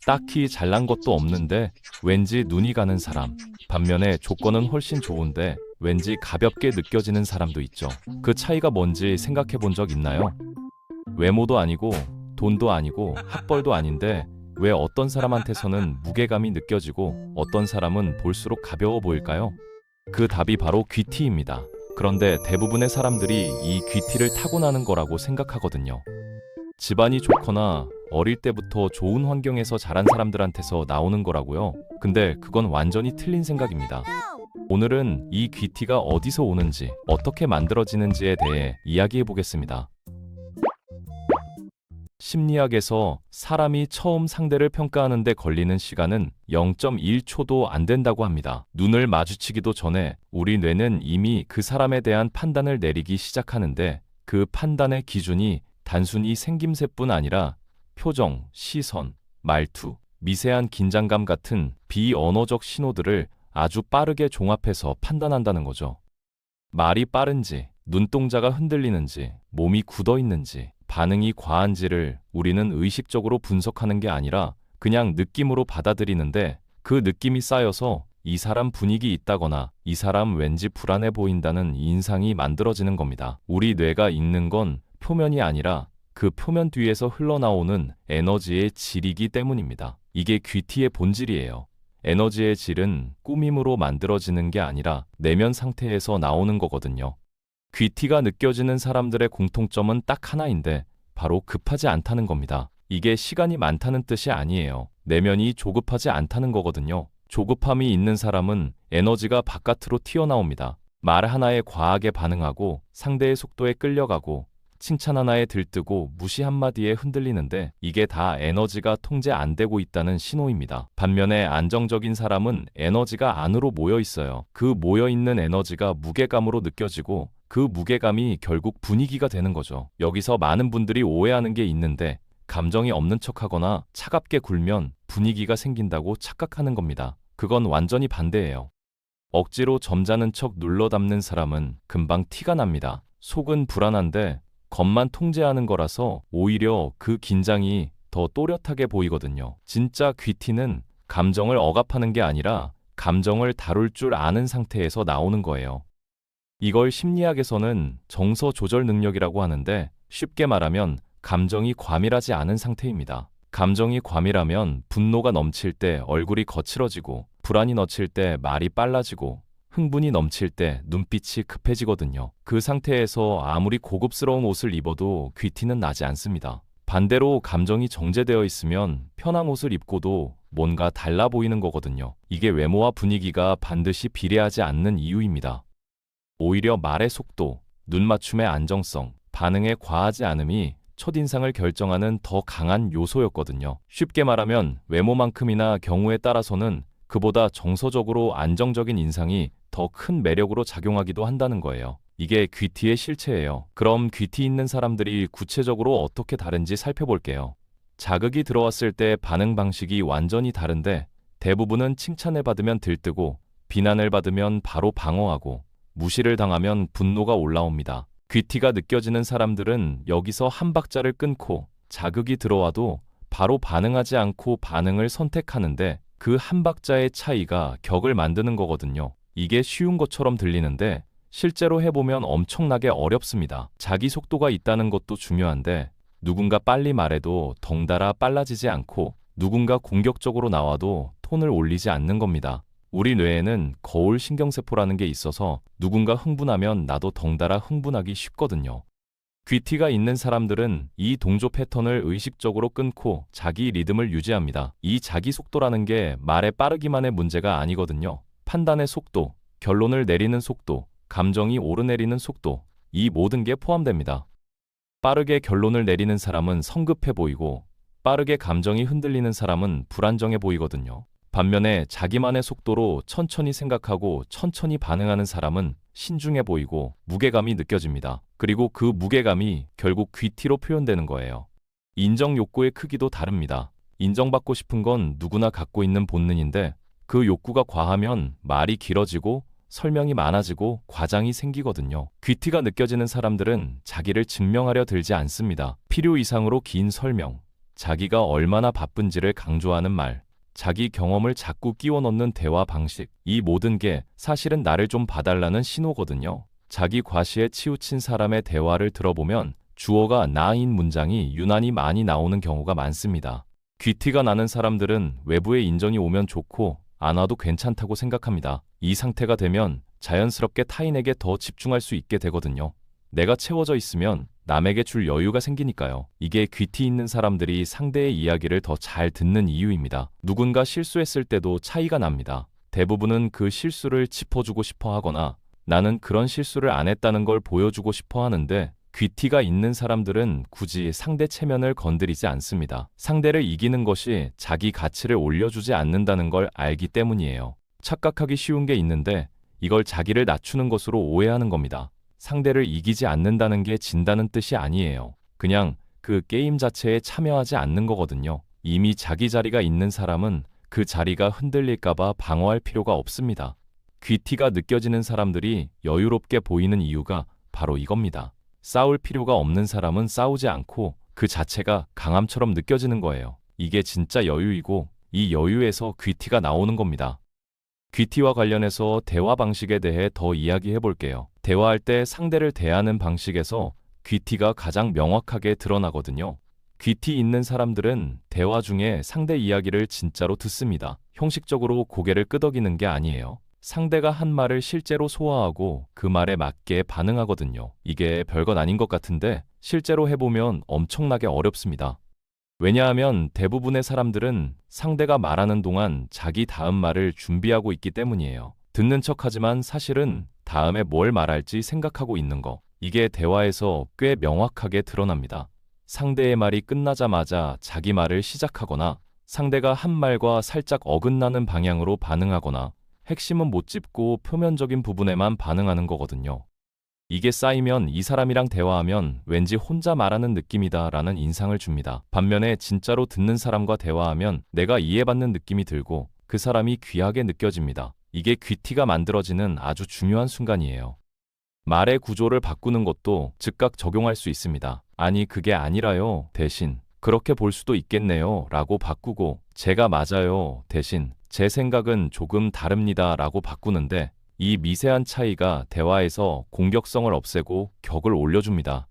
딱히 잘난 것도 없는데 왠지 눈이 가는 사람. 반면에 조건은 훨씬 좋은데 왠지 가볍게 느껴지는 사람도 있죠. 그 차이가 뭔지 생각해 본 적 있나요? 외모도 아니고 돈도 아니고 학벌도 아닌데 왜 어떤 사람한테서는 무게감이 느껴지고 어떤 사람은 볼수록 가벼워 보일까요? 그 답이 바로 귀티입니다. 그런데 대부분의 사람들이 이 귀티를 타고나는 거라고 생각하거든요. 집안이 좋거나 어릴 때부터 좋은 환경에서 자란 사람들한테서 나오는 거라고요. 근데 그건 완전히 틀린 생각입니다. 오늘은 이 귀티가 어디서 오는지, 어떻게 만들어지는지에 대해 이야기해 보겠습니다. 심리학에서 사람이 처음 상대를 평가하는 데 걸리는 시간은 0.1초도 안 된다고 합니다. 눈을 마주치기도 전에 우리 뇌는 이미 그 사람에 대한 판단을 내리기 시작하는데 그 판단의 기준이 단순히 생김새뿐 아니라 표정, 시선, 말투, 미세한 긴장감 같은 비언어적 신호들을 아주 빠르게 종합해서 판단한다는 거죠. 말이 빠른지, 눈동자가 흔들리는지, 몸이 굳어 있는지, 반응이 과한지를 우리는 의식적으로 분석하는 게 아니라 그냥 느낌으로 받아들이는데 그 느낌이 쌓여서 이 사람 분위기 있다거나 이 사람 왠지 불안해 보인다는 인상이 만들어지는 겁니다. 우리 뇌가 읽는 건 표면이 아니라 그 표면 뒤에서 흘러나오는 에너지의 질이기 때문입니다. 이게 귀티의 본질이에요. 에너지의 질은 꾸밈으로 만들어지는 게 아니라 내면 상태에서 나오는 거거든요. 귀티가 느껴지는 사람들의 공통점은 딱 하나인데 바로 급하지 않다는 겁니다. 이게 시간이 많다는 뜻이 아니에요. 내면이 조급하지 않다는 거거든요. 조급함이 있는 사람은 에너지가 바깥으로 튀어나옵니다. 말 하나에 과하게 반응하고 상대의 속도에 끌려가고 칭찬 하나에 들뜨고 무시 한마디에 흔들리는데 이게 다 에너지가 통제 안 되고 있다는 신호입니다. 반면에 안정적인 사람은 에너지가 안으로 모여 있어요. 그 모여 있는 에너지가 무게감으로 느껴지고 그 무게감이 결국 분위기가 되는 거죠. 여기서 많은 분들이 오해하는 게 있는데 감정이 없는 척하거나 차갑게 굴면 분위기가 생긴다고 착각하는 겁니다. 그건 완전히 반대예요. 억지로 점잖은 척 눌러 담는 사람은 금방 티가 납니다. 속은 불안한데 겉만 통제하는 거라서 오히려 그 긴장이 더 또렷하게 보이거든요. 진짜 귀티는 감정을 억압하는 게 아니라 감정을 다룰 줄 아는 상태에서 나오는 거예요. 이걸 심리학에서는 정서 조절 능력이라고 하는데 쉽게 말하면 감정이 과밀하지 않은 상태입니다. 감정이 과밀하면 분노가 넘칠 때 얼굴이 거칠어지고 불안이 넘칠 때 말이 빨라지고 흥분이 넘칠 때 눈빛이 급해지거든요. 그 상태에서 아무리 고급스러운 옷을 입어도 귀티는 나지 않습니다. 반대로 감정이 정제되어 있으면 편한 옷을 입고도 뭔가 달라 보이는 거거든요. 이게 외모와 분위기가 반드시 비례하지 않는 이유입니다. 오히려 말의 속도, 눈맞춤의 안정성, 반응에 과하지 않음이 첫인상을 결정하는 더 강한 요소였거든요. 쉽게 말하면 외모만큼이나 경우에 따라서는 그보다 정서적으로 안정적인 인상이 더 큰 매력으로 작용하기도 한다는 거예요. 이게 귀티의 실체예요. 그럼 귀티 있는 사람들이 구체적으로 어떻게 다른지 살펴볼게요. 자극이 들어왔을 때 반응 방식이 완전히 다른데 대부분은 칭찬을 받으면 들뜨고 비난을 받으면 바로 방어하고 무시를 당하면 분노가 올라옵니다. 귀티가 느껴지는 사람들은 여기서 한 박자를 끊고 자극이 들어와도 바로 반응하지 않고 반응을 선택하는데 그 한 박자의 차이가 격을 만드는 거거든요. 이게 쉬운 것처럼 들리는데 실제로 해보면 엄청나게 어렵습니다. 자기 속도가 있다는 것도 중요한데 누군가 빨리 말해도 덩달아 빨라지지 않고 누군가 공격적으로 나와도 톤을 올리지 않는 겁니다. 우리 뇌에는 거울 신경세포라는 게 있어서 누군가 흥분하면 나도 덩달아 흥분하기 쉽거든요. 귀티가 있는 사람들은 이 동조 패턴을 의식적으로 끊고 자기 리듬을 유지합니다. 이 자기 속도라는 게 말의 빠르기만의 문제가 아니거든요. 판단의 속도, 결론을 내리는 속도, 감정이 오르내리는 속도, 이 모든 게 포함됩니다. 빠르게 결론을 내리는 사람은 성급해 보이고 빠르게 감정이 흔들리는 사람은 불안정해 보이거든요. 반면에 자기만의 속도로 천천히 생각하고 천천히 반응하는 사람은 신중해 보이고 무게감이 느껴집니다. 그리고 그 무게감이 결국 귀티로 표현되는 거예요. 인정 욕구의 크기도 다릅니다. 인정받고 싶은 건 누구나 갖고 있는 본능인데 그 욕구가 과하면 말이 길어지고 설명이 많아지고 과장이 생기거든요. 귀티가 느껴지는 사람들은 자기를 증명하려 들지 않습니다. 필요 이상으로 긴 설명, 자기가 얼마나 바쁜지를 강조하는 말, 자기 경험을 자꾸 끼워 넣는 대화 방식, 이 모든 게 사실은 나를 좀 봐달라는 신호거든요. 자기 과시에 치우친 사람의 대화를 들어보면 주어가 나인 문장이 유난히 많이 나오는 경우가 많습니다. 귀티가 나는 사람들은 외부의 인정이 오면 좋고 안 와도 괜찮다고 생각합니다. 이 상태가 되면 자연스럽게 타인에게 더 집중할 수 있게 되거든요. 내가 채워져 있으면 남에게 줄 여유가 생기니까요. 이게 귀티 있는 사람들이 상대의 이야기를 더 잘 듣는 이유입니다. 누군가 실수했을 때도 차이가 납니다. 대부분은 그 실수를 짚어주고 싶어 하거나 나는 그런 실수를 안 했다는 걸 보여주고 싶어 하는데, 귀티가 있는 사람들은 굳이 상대 체면을 건드리지 않습니다. 상대를 이기는 것이 자기 가치를 올려주지 않는다는 걸 알기 때문이에요. 착각하기 쉬운 게 있는데 이걸 자기를 낮추는 것으로 오해하는 겁니다. 상대를 이기지 않는다는 게 진다는 뜻이 아니에요. 그냥 그 게임 자체에 참여하지 않는 거거든요. 이미 자기 자리가 있는 사람은 그 자리가 흔들릴까봐 방어할 필요가 없습니다. 귀티가 느껴지는 사람들이 여유롭게 보이는 이유가 바로 이겁니다. 싸울 필요가 없는 사람은 싸우지 않고 그 자체가 강함처럼 느껴지는 거예요. 이게 진짜 여유이고 이 여유에서 귀티가 나오는 겁니다. 귀티와 관련해서 대화 방식에 대해 더 이야기해 볼게요. 대화할 때 상대를 대하는 방식에서 귀티가 가장 명확하게 드러나거든요. 귀티 있는 사람들은 대화 중에 상대 이야기를 진짜로 듣습니다. 형식적으로 고개를 끄덕이는 게 아니에요. 상대가 한 말을 실제로 소화하고 그 말에 맞게 반응하거든요. 이게 별것 아닌 것 같은데 실제로 해보면 엄청나게 어렵습니다. 왜냐하면 대부분의 사람들은 상대가 말하는 동안 자기 다음 말을 준비하고 있기 때문이에요. 듣는 척하지만 사실은 다음에 뭘 말할지 생각하고 있는 거. 이게 대화에서 꽤 명확하게 드러납니다. 상대의 말이 끝나자마자 자기 말을 시작하거나 상대가 한 말과 살짝 어긋나는 방향으로 반응하거나 핵심은 못 짚고 표면적인 부분에만 반응하는 거거든요. 이게 쌓이면 이 사람이랑 대화하면 왠지 혼자 말하는 느낌이다 라는 인상을 줍니다. 반면에 진짜로 듣는 사람과 대화하면 내가 이해받는 느낌이 들고 그 사람이 귀하게 느껴집니다. 이게 귀티가 만들어지는 아주 중요한 순간이에요. 말의 구조를 바꾸는 것도 즉각 적용할 수 있습니다. 아니 그게 아니라요. 대신 그렇게 볼 수도 있겠네요 라고 바꾸고 제가 맞아요. 대신 제 생각은 조금 다릅니다 라고 바꾸는데 이 미세한 차이가 대화에서 공격성을 없애고 격을 올려줍니다.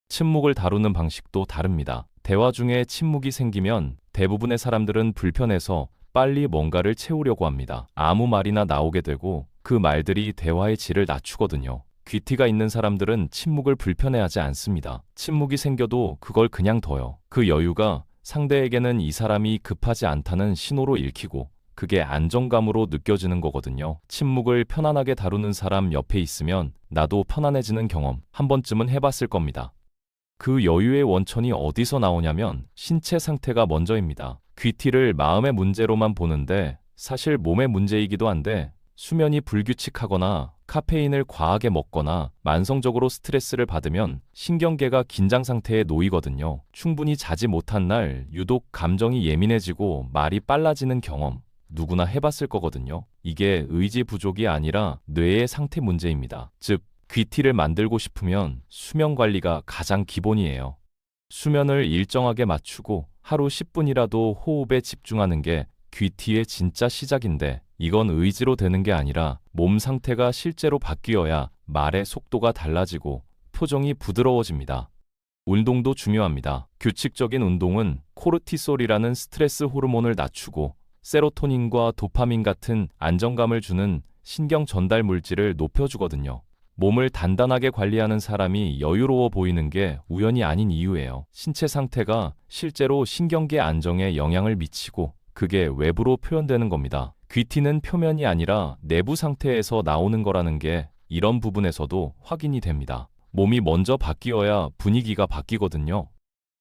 침묵을 다루는 방식도 다릅니다. 대화 중에 침묵이 생기면 대부분의 사람들은 불편해서 빨리 뭔가를 채우려고 합니다. 아무 말이나 나오게 되고 그 말들이 대화의 질을 낮추거든요. 귀티가 있는 사람들은 침묵을 불편해하지 않습니다. 침묵이 생겨도 그걸 그냥 둬요. 그 여유가 상대에게는 이 사람이 급하지 않다는 신호로 읽히고 그게 안정감으로 느껴지는 거거든요. 침묵을 편안하게 다루는 사람 옆에 있으면 나도 편안해지는 경험 한 번쯤은 해봤을 겁니다. 그 여유의 원천이 어디서 나오냐면 신체 상태가 먼저입니다. 귀티를 마음의 문제로만 보는데 사실 몸의 문제이기도 한데 수면이 불규칙하거나 카페인을 과하게 먹거나 만성적으로 스트레스를 받으면 신경계가 긴장 상태에 놓이거든요. 충분히 자지 못한 날 유독 감정이 예민해지고 말이 빨라지는 경험 누구나 해봤을 거거든요. 이게 의지 부족이 아니라 뇌의 상태 문제입니다. 즉, 귀티를 만들고 싶으면 수면 관리가 가장 기본이에요. 수면을 일정하게 맞추고 하루 10분이라도 호흡에 집중하는 게 귀티의 진짜 시작인데 이건 의지로 되는 게 아니라 몸 상태가 실제로 바뀌어야 말의 속도가 달라지고 표정이 부드러워집니다. 운동도 중요합니다. 규칙적인 운동은 코르티솔이라는 스트레스 호르몬을 낮추고 세로토닌과 도파민 같은 안정감을 주는 신경 전달 물질을 높여주거든요. 몸을 단단하게 관리하는 사람이 여유로워 보이는 게 우연이 아닌 이유예요. 신체 상태가 실제로 신경계 안정에 영향을 미치고 그게 외부로 표현되는 겁니다. 귀티는 표면이 아니라 내부 상태에서 나오는 거라는 게 이런 부분에서도 확인이 됩니다. 몸이 먼저 바뀌어야 분위기가 바뀌거든요.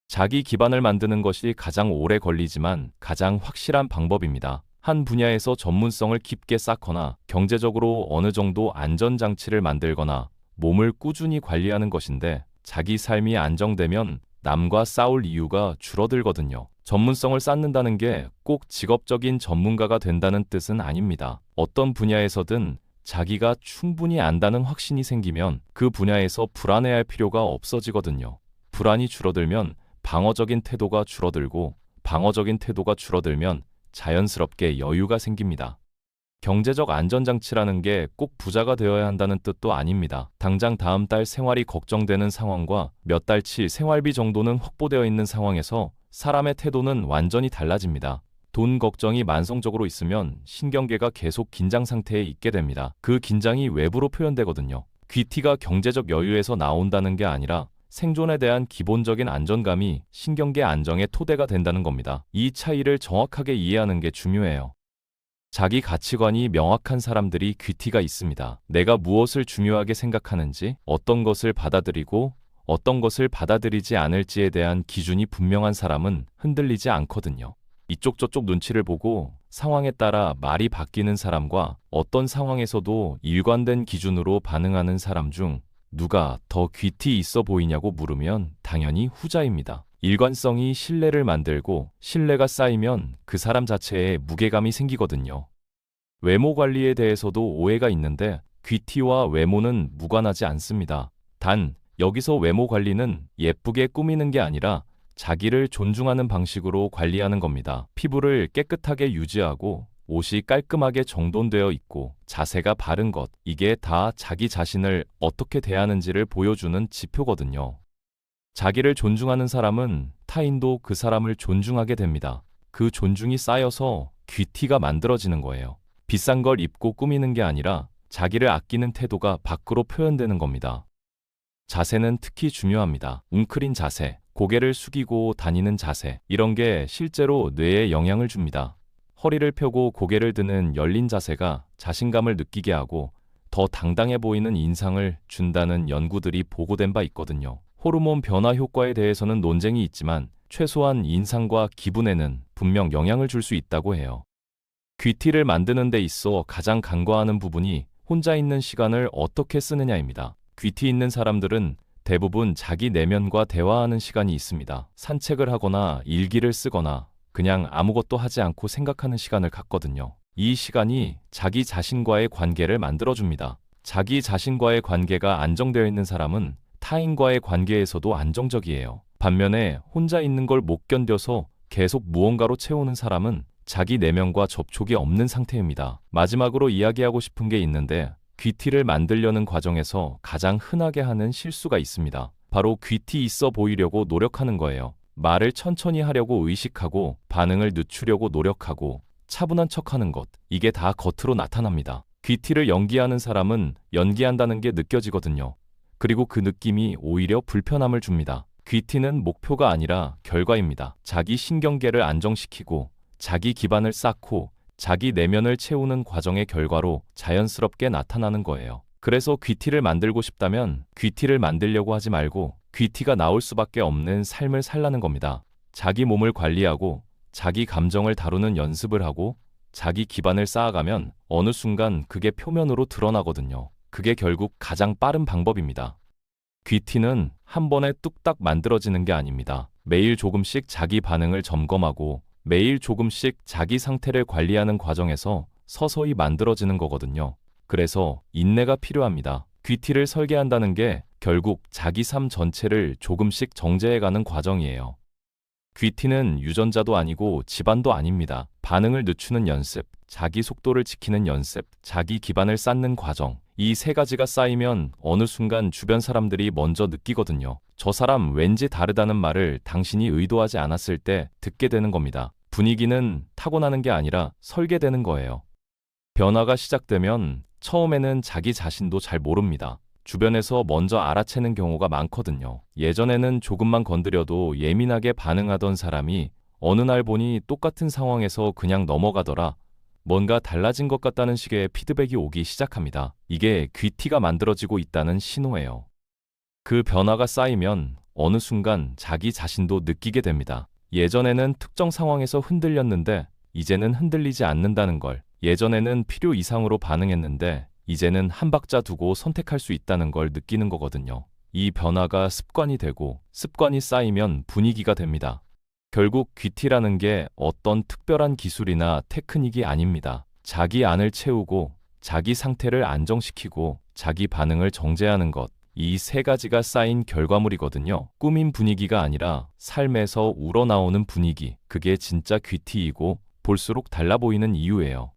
자기 기반을 만드는 것이 가장 오래 걸리지만 가장 확실한 방법입니다. 한 분야에서 전문성을 깊게 쌓거나 경제적으로 어느 정도 안전장치를 만들거나 몸을 꾸준히 관리하는 것인데 자기 삶이 안정되면 남과 싸울 이유가 줄어들거든요. 전문성을 쌓는다는 게 꼭 직업적인 전문가가 된다는 뜻은 아닙니다. 어떤 분야에서든 자기가 충분히 안다는 확신이 생기면 그 분야에서 불안해할 필요가 없어지거든요. 불안이 줄어들면 방어적인 태도가 줄어들고 방어적인 태도가 줄어들면 자연스럽게 여유가 생깁니다. 경제적 안전장치라는 게 꼭 부자가 되어야 한다는 뜻도 아닙니다. 당장 다음 달 생활이 걱정되는 상황과 몇 달치 생활비 정도는 확보되어 있는 상황에서 사람의 태도는 완전히 달라집니다. 돈 걱정이 만성적으로 있으면 신경계가 계속 긴장 상태에 있게 됩니다. 그 긴장이 외부로 표현되거든요. 귀티가 경제적 여유에서 나온다는 게 아니라 생존에 대한 기본적인 안정감이 신경계 안정의 토대가 된다는 겁니다. 이 차이를 정확하게 이해하는 게 중요해요. 자기 가치관이 명확한 사람들이 귀티가 있습니다. 내가 무엇을 중요하게 생각하는지, 어떤 것을 받아들이고 어떤 것을 받아들이지 않을지에 대한 기준이 분명한 사람은 흔들리지 않거든요. 이쪽 저쪽 눈치를 보고 상황에 따라 말이 바뀌는 사람과 어떤 상황에서도 일관된 기준으로 반응하는 사람 중 누가 더 귀티 있어 보이냐고 물으면 당연히 후자입니다. 일관성이 신뢰를 만들고 신뢰가 쌓이면 그 사람 자체에 무게감이 생기거든요. 외모 관리에 대해서도 오해가 있는데 귀티와 외모는 무관하지 않습니다. 단 여기서 외모 관리는 예쁘게 꾸미는 게 아니라 자기를 존중하는 방식으로 관리하는 겁니다. 피부를 깨끗하게 유지하고 옷이 깔끔하게 정돈되어 있고 자세가 바른 것, 이게 다 자기 자신을 어떻게 대하는지를 보여주는 지표거든요. 자기를 존중하는 사람은 타인도 그 사람을 존중하게 됩니다. 그 존중이 쌓여서 귀티가 만들어지는 거예요. 비싼 걸 입고 꾸미는 게 아니라 자기를 아끼는 태도가 밖으로 표현되는 겁니다. 자세는 특히 중요합니다. 웅크린 자세, 고개를 숙이고 다니는 자세, 이런 게 실제로 뇌에 영향을 줍니다. 허리를 펴고 고개를 드는 열린 자세가 자신감을 느끼게 하고 더 당당해 보이는 인상을 준다는 연구들이 보고된 바 있거든요. 호르몬 변화 효과에 대해서는 논쟁이 있지만 최소한 인상과 기분에는 분명 영향을 줄 수 있다고 해요. 귀티를 만드는 데 있어 가장 간과하는 부분이 혼자 있는 시간을 어떻게 쓰느냐입니다. 귀티 있는 사람들은 대부분 자기 내면과 대화하는 시간이 있습니다. 산책을 하거나 일기를 쓰거나 그냥 아무것도 하지 않고 생각하는 시간을 갖거든요. 이 시간이 자기 자신과의 관계를 만들어줍니다. 자기 자신과의 관계가 안정되어 있는 사람은 타인과의 관계에서도 안정적이에요. 반면에 혼자 있는 걸 못 견뎌서 계속 무언가로 채우는 사람은 자기 내면과 접촉이 없는 상태입니다. 마지막으로 이야기하고 싶은 게 있는데 귀티를 만들려는 과정에서 가장 흔하게 하는 실수가 있습니다. 바로 귀티 있어 보이려고 노력하는 거예요. 말을 천천히 하려고 의식하고 반응을 늦추려고 노력하고 차분한 척하는 것, 이게 다 겉으로 나타납니다. 귀티를 연기하는 사람은 연기한다는 게 느껴지거든요. 그리고 그 느낌이 오히려 불편함을 줍니다. 귀티는 목표가 아니라 결과입니다. 자기 신경계를 안정시키고 자기 기반을 쌓고 자기 내면을 채우는 과정의 결과로 자연스럽게 나타나는 거예요. 그래서 귀티를 만들고 싶다면 귀티를 만들려고 하지 말고 귀티가 나올 수밖에 없는 삶을 살라는 겁니다. 자기 몸을 관리하고 자기 감정을 다루는 연습을 하고 자기 기반을 쌓아가면 어느 순간 그게 표면으로 드러나거든요. 그게 결국 가장 빠른 방법입니다. 귀티는 한 번에 뚝딱 만들어지는 게 아닙니다. 매일 조금씩 자기 반응을 점검하고 매일 조금씩 자기 상태를 관리하는 과정에서 서서히 만들어지는 거거든요. 그래서 인내가 필요합니다. 귀티를 설계한다는 게 결국 자기 삶 전체를 조금씩 정제해가는 과정이에요. 귀티는 유전자도 아니고 집안도 아닙니다. 반응을 늦추는 연습, 자기 속도를 지키는 연습, 자기 기반을 쌓는 과정, 이 세 가지가 쌓이면 어느 순간 주변 사람들이 먼저 느끼거든요. 저 사람 왠지 다르다는 말을 당신이 의도하지 않았을 때 듣게 되는 겁니다. 분위기는 타고나는 게 아니라 설계되는 거예요. 변화가 시작되면 처음에는 자기 자신도 잘 모릅니다. 주변에서 먼저 알아채는 경우가 많거든요. 예전에는 조금만 건드려도 예민하게 반응하던 사람이 어느 날 보니 똑같은 상황에서 그냥 넘어가더라. 뭔가 달라진 것 같다는 식의 피드백이 오기 시작합니다. 이게 귀티가 만들어지고 있다는 신호예요. 그 변화가 쌓이면 어느 순간 자기 자신도 느끼게 됩니다. 예전에는 특정 상황에서 흔들렸는데 이제는 흔들리지 않는다는 걸, 예전에는 필요 이상으로 반응했는데 이제는 한 박자 두고 선택할 수 있다는 걸 느끼는 거거든요. 이 변화가 습관이 되고 습관이 쌓이면 분위기가 됩니다. 결국 귀티라는 게 어떤 특별한 기술이나 테크닉이 아닙니다. 자기 안을 채우고 자기 상태를 안정시키고 자기 반응을 정제하는 것, 이 세 가지가 쌓인 결과물이거든요. 꾸민 분위기가 아니라 삶에서 우러나오는 분위기. 그게 진짜 귀티이고 볼수록 달라 보이는 이유예요.